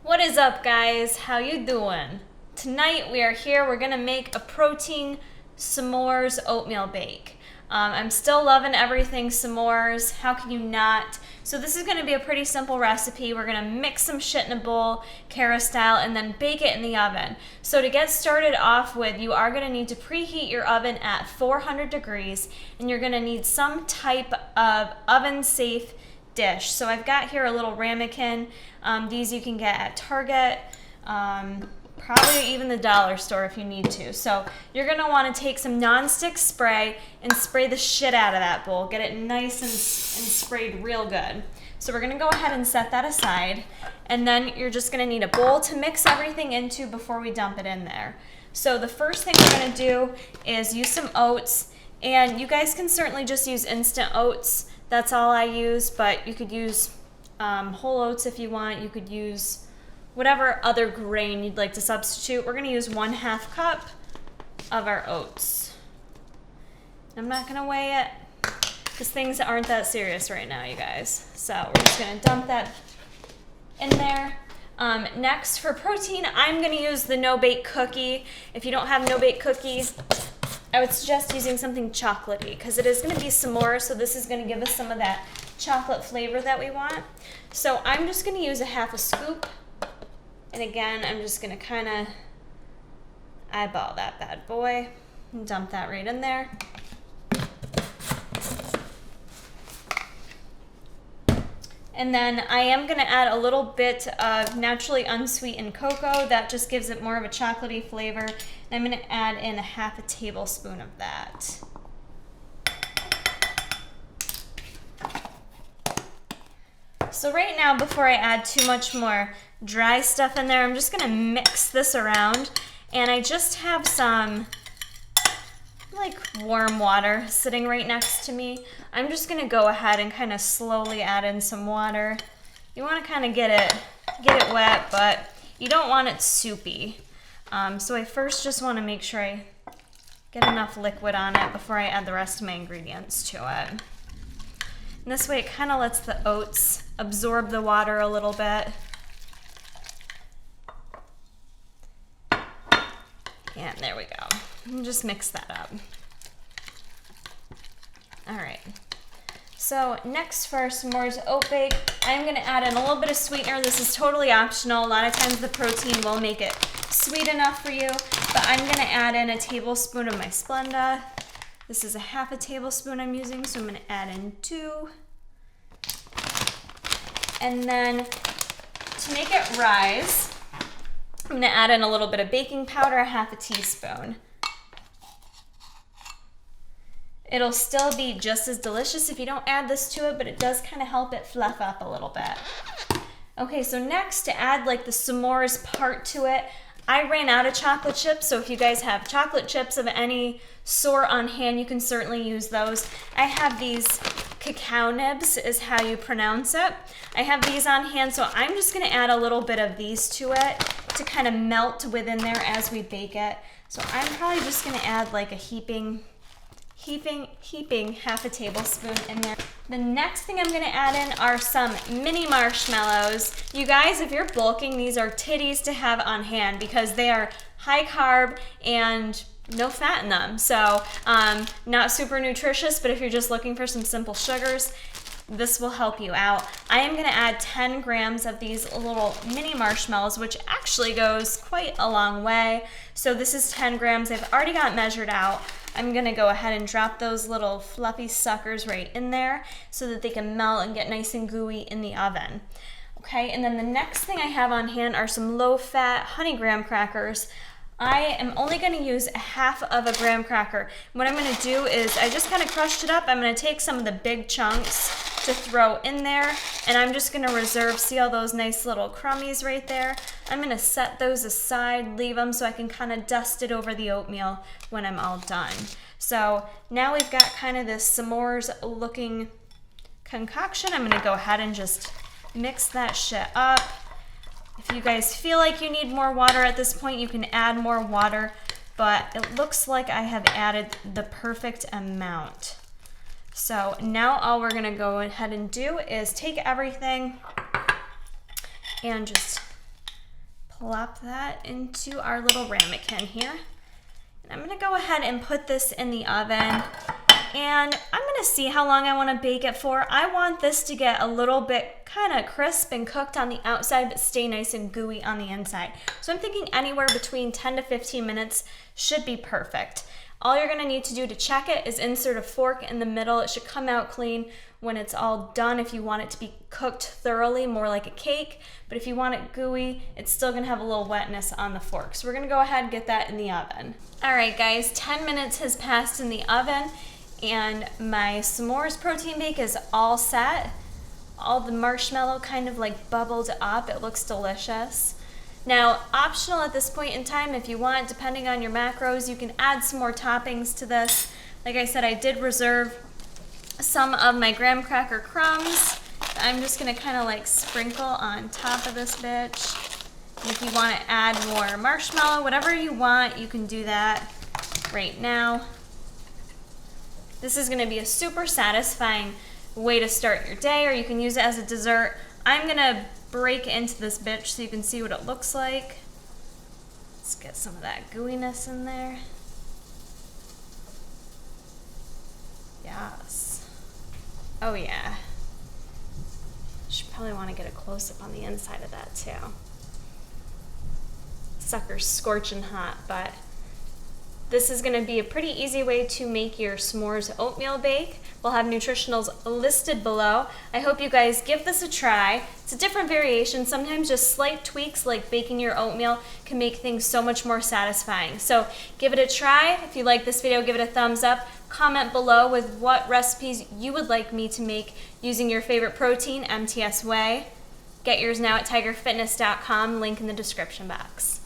What is up, guys? How you doing? Tonight we are here. We're gonna make a protein s'mores oatmeal bake. I'm still loving everything s'mores. How can you not? So this is gonna be a pretty simple recipe. We're gonna mix some shit in a bowl, Cara style, and then bake it in the oven. So to get started off with, you are gonna need to preheat your oven at 400 degrees, and you're gonna need some type of oven-safe dish. So I've got here a little ramekin. These you can get at Target, probably even the dollar store if you need to. So you're gonna wanna take some nonstick spray and spray the shit out of that bowl. Get it nice and sprayed real good. So we're gonna go ahead and set that aside. And then you're just gonna need a bowl to mix everything into before we dump it in there. So the first thing we're gonna do is use some oats. And you guys can certainly just use instant oats. That's all I use, but you could use whole oats if you want. You could use whatever other grain you'd like to substitute. We're gonna use 1/2 cup of our oats. I'm not gonna weigh it because things aren't that serious right now, you guys. So we're just gonna dump that in there. Next, for protein, I'm gonna use the no-bake cookie. If you don't have no-bake cookies, I would suggest using something chocolatey because it is going to be s'mores, so this is going to give us some of that chocolate flavor that we want. So I'm just going to use 1/2 scoop, and again, I'm just going to kind of eyeball that bad boy and dump that right in there. And then I am going to add a little bit of naturally unsweetened cocoa. That just gives it more of a chocolatey flavor. And I'm going to add in 1/2 tablespoon of that. So right now, before I add too much more dry stuff in there, I'm just going to mix this around. And I just have some like warm water sitting right next to me. I'm just gonna go ahead and kind of slowly add in some water. You want to kind of get it wet, but you don't want it soupy. So I first just want to make sure I get enough liquid on it before I add the rest of my ingredients to it. And this way it kind of lets the oats absorb the water a little bit. And there we go. And just mix that up. All right. So next for our s'mores oat bake, I'm going to add in a little bit of sweetener. This is totally optional. A lot of times the protein will make it sweet enough for you, but I'm going to add in 1 tablespoon of my SPLENDA. This is 1/2 tablespoon I'm using, so I'm going to add in 2. And then to make it rise, I'm going to add in a little bit of baking powder, 1/2 teaspoon. It'll still be just as delicious if you don't add this to it, but it does kind of help it fluff up a little bit. Okay, so next, to add like the s'mores part to it, I ran out of chocolate chips, so if you guys have chocolate chips of any sort on hand, you can certainly use those. I have these cacao nibs is how you pronounce it. I have these on hand, so I'm just gonna add a little bit of these to it to kind of melt within there as we bake it. So I'm probably just gonna add like a heaping 1/2 tablespoon in there. The next thing I'm gonna add in are some mini marshmallows. You guys, if you're bulking, these are titties to have on hand because they are high carb and no fat in them. So not super nutritious, but if you're just looking for some simple sugars, this will help you out. I am gonna add 10 grams of these little mini marshmallows, which actually goes quite a long way. So this is 10 grams. I've already got measured out. I'm gonna go ahead and drop those little fluffy suckers right in there so that they can melt and get nice and gooey in the oven. Okay, and then the next thing I have on hand are some low-fat honey graham crackers. I am only gonna use 1/2 graham cracker. What I'm gonna do is, I just kind of crushed it up. I'm gonna take some of the big chunks to throw in there, and I'm just gonna reserve, see all those nice little crummies right there? I'm gonna set those aside, leave them so I can kind of dust it over the oatmeal when I'm all done. So now we've got kind of this s'mores looking concoction. I'm gonna go ahead and just mix that shit up. If you guys feel like you need more water at this point, you can add more water, but it looks like I have added the perfect amount. So now all we're gonna go ahead and do is take everything and just plop that into our little ramekin here. And I'm gonna go ahead and put this in the oven. And I'm gonna see how long I wanna bake it for. I want this to get a little bit kind of crisp and cooked on the outside, but stay nice and gooey on the inside. So I'm thinking anywhere between 10 to 15 minutes should be perfect. All you're gonna need to do to check it is insert a fork in the middle. It should come out clean when it's all done if you want it to be cooked thoroughly, more like a cake. But if you want it gooey, it's still gonna have a little wetness on the fork. So we're gonna go ahead and get that in the oven. All right, guys, 10 minutes has passed in the oven, and my s'mores protein bake is all set. All the marshmallow kind of like bubbled up. It looks delicious. Now, optional at this point in time, if you want, depending on your macros, you can add some more toppings to this. Like I said, I did reserve some of my graham cracker crumbs. I'm just gonna kind of like sprinkle on top of this bitch. And if you want to add more marshmallow, whatever you want, you can do that right now. This is gonna be a super satisfying way to start your day, or you can use it as a dessert. I'm gonna break into this bitch so you can see what it looks like. Let's get some of that gooiness in there. Yes. Oh yeah. Should probably want to get a close-up on the inside of that too. Sucker's scorching hot, but this is going to be a pretty easy way to make your s'mores oatmeal bake. We'll have nutritionals listed below. I hope you guys give this a try. It's a different variation. Sometimes just slight tweaks like baking your oatmeal can make things so much more satisfying. So give it a try. If you like this video, give it a thumbs up. Comment below with what recipes you would like me to make using your favorite protein, MTS Whey. Get yours now at tigerfitness.com, link in the description box.